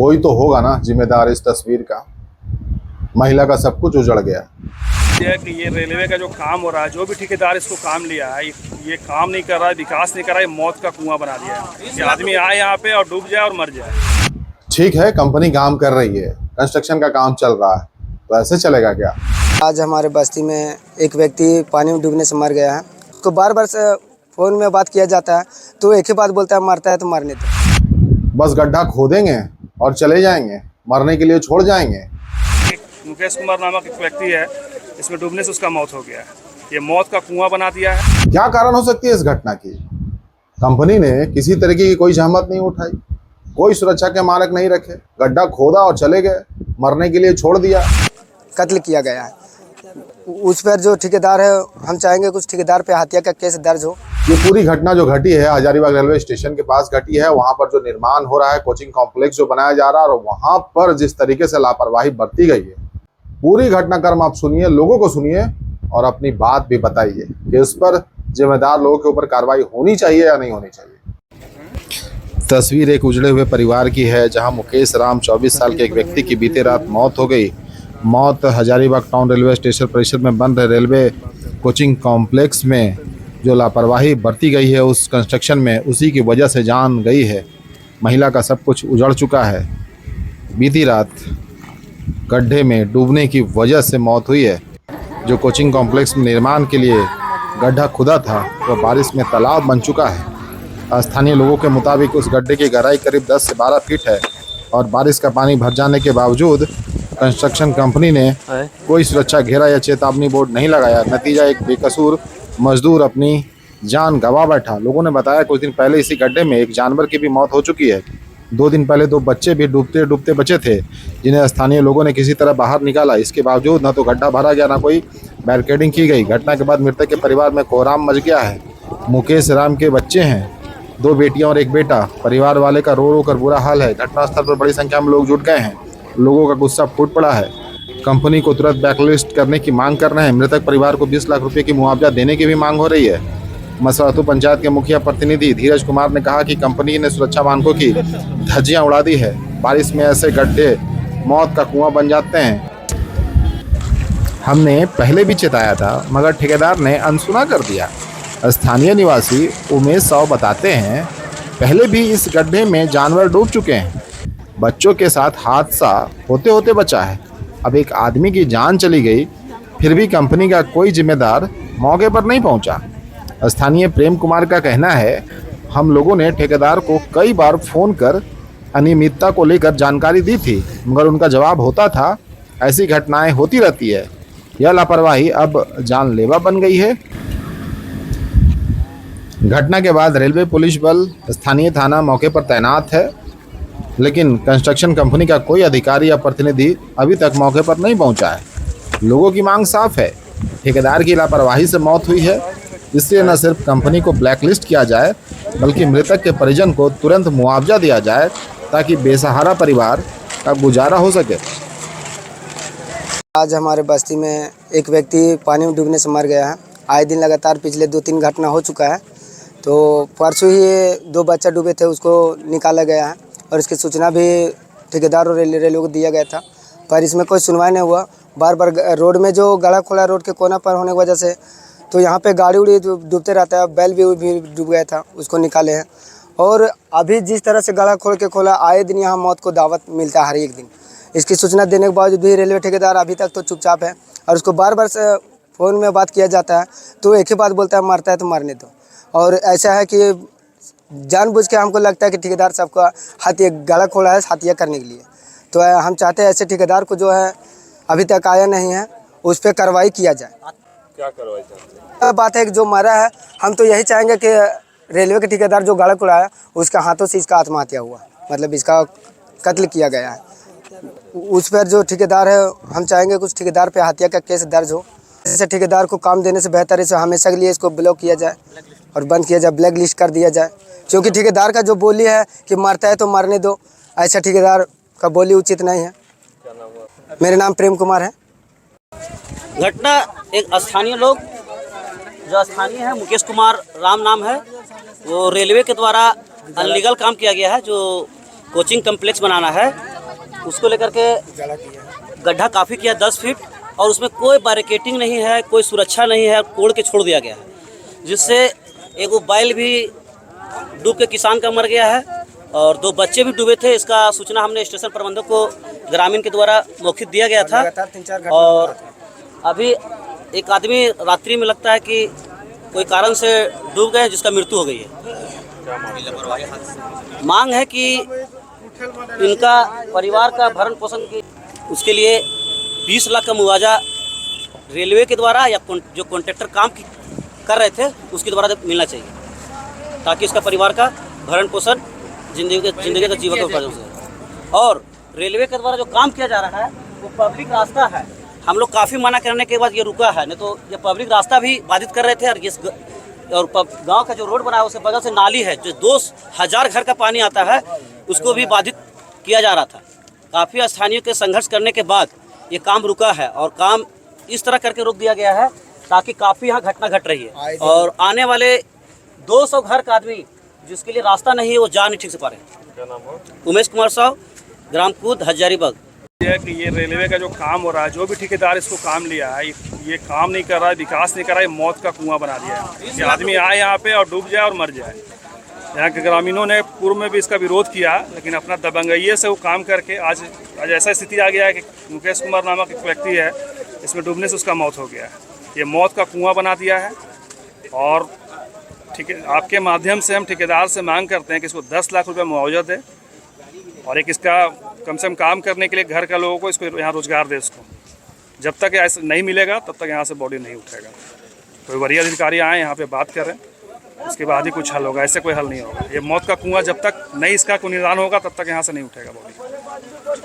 कोई तो होगा ना जिम्मेदार इस तस्वीर का। महिला का सब कुछ उजड़ गया। कि ये रेलवे का जो काम हो रहा है, जो भी ठेकेदार इसको काम लिया है, ये काम नहीं कर रहा है, विकास नहीं कर रहा है, मौत का कुआं बना दिया है कि आदमी आए यहाँ पे और डूब जाए और मर जाए। ठीक है, कंपनी काम कर रही है, कंस्ट्रक्शन का काम चल रहा है, तो ऐसे चलेगा क्या? आज हमारे बस्ती में एक व्यक्ति पानी में डूबने से मर गया है। तो बार बार से फ़ोन में बात किया जाता है तो एक ही बात बोलता है, मरता है तो मरने दो। बस गड्ढा खोदेंगे और चले जाएंगे, मरने के लिए छोड़ जाएंगे। मुकेश कुमार नामक एक व्यक्ति है, इसमें डूबने से उसका मौत हो गया है। ये मौत का कुआं बना दिया है। क्या कारण हो सकती है इस घटना की? कंपनी ने किसी तरीके की कोई जहमत नहीं उठाई, कोई सुरक्षा के मानक नहीं रखे, गड्ढा खोदा और चले गए, मरने के लिए छोड़ दिया। कत्ल किया गया है। उस पर जो ठेकेदार है, हम चाहेंगे कुछ ठेकेदार पे हत्या का केस दर्ज हो। ये पूरी घटना जो घटी है हजारीबाग रेलवे स्टेशन के पास घटी है। वहां पर जो निर्माण हो रहा है, कोचिंग कॉम्प्लेक्स जो बनाया जा रहा है, और वहां पर जिस तरीके से लापरवाही बरती गई है, पूरी घटनाक्रम आप सुनिए, लोगों को सुनिए और अपनी बात भी बताइए कि इस पर जिम्मेदार लोगों के ऊपर कार्रवाई होनी चाहिए या नहीं होनी चाहिए। तस्वीर एक उजड़े हुए परिवार की है, जहां मुकेश राम 24 साल के एक व्यक्ति की बीते रात मौत हो गई। मौत हजारीबाग टाउन रेलवे स्टेशन परिसर में बन रहे रेलवे कोचिंग कॉम्प्लेक्स में जो लापरवाही बरती गई है उस कंस्ट्रक्शन में, उसी की वजह से जान गई है। महिला का सब कुछ उजड़ चुका है। बीती रात गड्ढे में डूबने की वजह से मौत हुई है। जो कोचिंग कॉम्प्लेक्स में निर्माण के लिए गड्ढा खुदा था वह बारिश में तालाब बन चुका है। स्थानीय लोगों के मुताबिक उस गड्ढे की गहराई करीब 10 से 12 फीट है और बारिश का पानी भर जाने के बावजूद कंस्ट्रक्शन कंपनी ने कोई सुरक्षा घेरा या चेतावनी बोर्ड नहीं लगाया। नतीजा एक बेकसूर मजदूर अपनी जान गंवा बैठा। लोगों ने बताया कुछ दिन पहले इसी गड्ढे में एक जानवर की भी मौत हो चुकी है। 2 दिन पहले 2 बच्चे भी डूबते डूबते बचे थे, जिन्हें स्थानीय लोगों ने किसी तरह बाहर निकाला। इसके बावजूद न तो गड्ढा भरा गया, न कोई बैरिकेडिंग की गई। घटना के बाद मृतक के परिवार में कोहराम मच गया है। मुकेश राम के बच्चे हैं, 2 बेटियां और 1 बेटा। परिवार वाले का रो रो कर बुरा हाल है। घटनास्थल पर बड़ी संख्या में लोग जुट गए हैं। लोगों का गुस्सा फूट पड़ा है। कंपनी को तुरंत ब्लैकलिस्ट करने की मांग कर रहे हैं। मृतक परिवार को 20 लाख रुपए की मुआवजा देने की भी मांग हो रही है। मसरातू पंचायत के मुखिया प्रतिनिधि धीरज कुमार ने कहा कि कंपनी ने सुरक्षा मानकों की धज्जियां उड़ा दी है। बारिश में ऐसे गड्ढे मौत का कुआं बन जाते हैं। हमने पहले भी चेताया था मगर ठेकेदार ने अनसुना कर दिया। स्थानीय निवासी उमेश साव बताते हैं, पहले भी इस गड्ढे में जानवर डूब चुके हैं। बच्चों के साथ हादसा होते होते बचा है। अब एक आदमी की जान चली गई, फिर भी कंपनी का कोई जिम्मेदार मौके पर नहीं पहुंचा। स्थानीय प्रेम कुमार का कहना है, हम लोगों ने ठेकेदार को कई बार फ़ोन कर अनियमितता को लेकर जानकारी दी थी, मगर उनका जवाब होता था ऐसी घटनाएं होती रहती है। यह लापरवाही अब जानलेवा बन गई है। घटना के बाद रेलवे पुलिस बल, स्थानीय थाना मौके पर तैनात है, लेकिन कंस्ट्रक्शन कंपनी का कोई अधिकारी या प्रतिनिधि अभी तक मौके पर नहीं पहुंचा है। लोगों की मांग साफ है, ठेकेदार की लापरवाही से मौत हुई है, इसलिए न सिर्फ कंपनी को ब्लैकलिस्ट किया जाए बल्कि मृतक के परिजन को तुरंत मुआवजा दिया जाए ताकि बेसहारा परिवार का गुजारा हो सके। आज हमारे बस्ती में एक व्यक्ति पानी में डूबने से मर गया है। आए दिन लगातार पिछले 2-3 घटना हो चुका है। तो परसों ही 2 बच्चा डूबे थे, उसको निकाला गया है और इसकी सूचना भी ठेकेदार और रेलवे को दिया गया था, पर इसमें कोई सुनवाई नहीं हुआ। बार बार रोड में जो गड़ा खोला रोड के कोना पर होने की वजह से तो यहाँ पे गाड़ी उड़ी डूबते रहता है। बैल भी डूब गया था, उसको निकाले हैं। और अभी जिस तरह से गड़ा खोल के खोला, आए दिन यहाँ मौत को दावत मिलता है हर एक दिन। इसकी सूचना देने के बावजूद भी रेलवे ठेकेदार अभी तक तो चुपचाप है और उसको बार बार से फ़ोन में बात किया जाता है तो एक ही बात बोलता है, मरता है तो मरने दो। और ऐसा है कि जानबूझ के हमको लगता है कि ठेकेदार सबका हत्या गला खोला है हत्या करने के लिए। तो हम चाहते हैं ऐसे ठेकेदार को जो है अभी तक आया नहीं है, उस पर कार्रवाई किया जाए। क्या कार्रवाई चाहते हैं? बात है कि जो मरा है, हम तो यही चाहेंगे कि रेलवे के ठेकेदार जो गला खोलाया उसका हाथों से इसका आत्महत्या हुआ, मतलब इसका कत्ल किया गया है। उस पर जो ठेकेदार है, हम चाहेंगे कुछ ठेकेदार पे हत्या का केस दर्ज हो। ऐसे ठेकेदार को काम देने से बेहतर है हमेशा के लिए इसको ब्लॉक किया जाए और बंद किया जाए, ब्लैक लिस्ट कर दिया जाए। क्योंकि ठेकेदार का जो बोली है कि मरता है तो मरने दो, ऐसा ठेकेदार का बोली उचित नहीं है। मेरा नाम प्रेम कुमार है। घटना एक स्थानीय लोग, जो स्थानीय है मुकेश कुमार राम नाम है, वो रेलवे के द्वारा अनलीगल काम किया गया है। जो कोचिंग कम्प्लेक्स बनाना है उसको लेकर के गड्ढा काफ़ी किया 10 फीट, और उसमें कोई बैरिकेटिंग नहीं है, कोई सुरक्षा नहीं है, कोड़ के छोड़ दिया गया है, जिससे एक वो बैल भी डूब के किसान का मर गया है और 2 बच्चे भी डूबे थे। इसका सूचना हमने स्टेशन प्रबंधक को ग्रामीण के द्वारा मौखिक दिया गया था। और अभी एक आदमी रात्रि में लगता है कि कोई कारण से डूब गए, जिसका मृत्यु हो गई है। मांग है कि इनका परिवार का भरण पोषण की उसके लिए 20 लाख का मुआवजा रेलवे के द्वारा या जो कॉन्ट्रैक्टर काम कर रहे थे उसके द्वारा मिलना चाहिए, ताकि इसका परिवार का भरण पोषण जिंदगी का जीवन का उपार्जन हो। और रेलवे के द्वारा जो काम किया जा रहा है वो पब्लिक रास्ता है, हम लोग काफ़ी मना करने के बाद ये रुका है, नहीं तो ये पब्लिक रास्ता भी बाधित कर रहे थे। और गांव का जो रोड बना है उसके बगल से नाली है, जो 2000 घर का पानी आता है, उसको भी बाधित किया जा रहा था। काफ़ी स्थानीय के संघर्ष करने के बाद ये काम रुका है, और काम इस तरह करके रोक दिया गया है ताकि काफ़ी यहाँ घटना घट रही है, और आने वाले 200 घर का आदमी जिसके लिए रास्ता नहीं है वो जा नहीं ठीक से पा रहे। उमेश कुमार साहु, ग्राम कूद, हजारीबाग। है कि ये रेलवे का जो काम हो रहा है, जो भी ठेकेदार इसको काम लिया है, ये काम नहीं कर रहा है, विकास नहीं कर रहा है, मौत का कुआं बना दिया है। ये आदमी आए यहाँ पे और डूब जाए और मर जाए। यहाँ के ग्रामीणों ने पूर्व में भी इसका विरोध किया, लेकिन अपना दबंगइये से वो काम करके आज ऐसा स्थिति आ गया है कि मुकेश कुमार नामक एक व्यक्ति है, इसमें डूबने से उसका मौत हो गया है। ये मौत का कुआं बना दिया है। और आपके माध्यम से हम ठेकेदार से मांग करते हैं कि इसको 10 लाख रुपये मुआवजा दे, और एक इसका कम से कम काम करने के लिए घर का लोगों को इसको यहाँ रोजगार दे। इसको जब तक ऐसा नहीं मिलेगा तब तक यहाँ से बॉडी नहीं उठेगा। कोई वरीय अधिकारी आए यहाँ पे बात करें, उसके बाद ही कुछ हल होगा, ऐसे कोई हल नहीं होगा। ये मौत का कुआं जब तक नहीं इसका कोई निदान होगा तब तक यहाँ से नहीं उठेगा बॉडी।